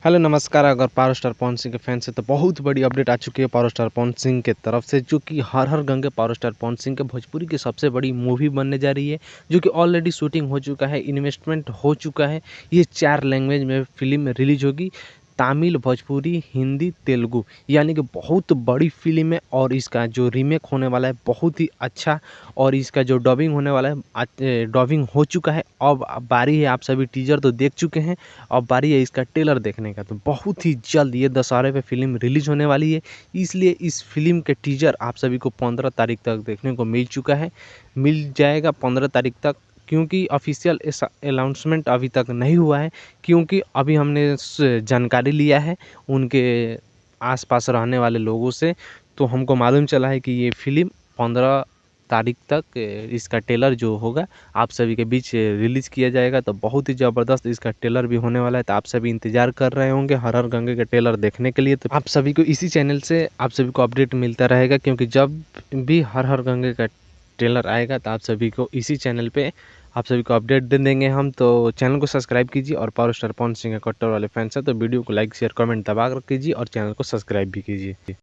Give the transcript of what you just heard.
Hello नमस्कार। अगर power star Pawan Singh के फैंस है तो बहुत बड़ी अपडेट आ चुकी है पावर स्टार पवन सिंह के तरफ से, जो कि हर हर गंगे पावर स्टार पवन सिंह के भोजपुरी की सबसे बड़ी मूवी बनने जा रही है, जो कि ऑलरेडी शूटिंग हो चुका है, इन्वेस्टमेंट हो चुका है। ये 4 लैंग्वेज में फिल्म रिलीज होगी, तमिल, भोजपुरी, हिंदी, तेलुगु, यानी कि बहुत बड़ी फिल्म है। और इसका जो रीमेक होने वाला है बहुत ही अच्छा, और इसका जो डबिंग होने वाला है डबिंग हो चुका है। अब बारी है, आप सभी टीजर तो देख चुके हैं, अब बारी है इसका ट्रेलर देखने का। तो बहुत ही जल्द ये दशहरे पे फिल्म रिलीज होने वाली है, इसलिए इस फिल्म के टीजर आप सभी को 15 तारीख तक देखने को मिल चुका है, मिल जाएगा 15 तारीख तक, क्योंकि ऑफिशियल अनाउंसमेंट अभी तक नहीं हुआ है। क्योंकि अभी हमने जानकारी लिया है उनके आसपास रहने वाले लोगों से, तो हमको मालूम चला है कि ये फिल्म 15 तारीख तक इसका ट्रेलर जो होगा आप सभी के बीच रिलीज़ किया जाएगा। तो बहुत ही ज़बरदस्त इसका ट्रेलर भी होने वाला है, तो आप सभी इंतज़ार कर रहे होंगे हर हर गंगे के ट्रेलर देखने के लिए। तो आप सभी को इसी चैनल से आप सभी को अपडेट मिलता रहेगा, क्योंकि जब भी हर हर गंगे का ट्रेलर आएगा तो आप सभी को इसी चैनल पे आप सभी को अपडेट दे देंगे हम। तो चैनल को सब्सक्राइब कीजिए, और पावर स्टार पवन सिंह के कट्टर वाले फैंस हैं तो वीडियो को लाइक शेयर कमेंट दबा कर कीजिए, और चैनल को सब्सक्राइब भी कीजिए।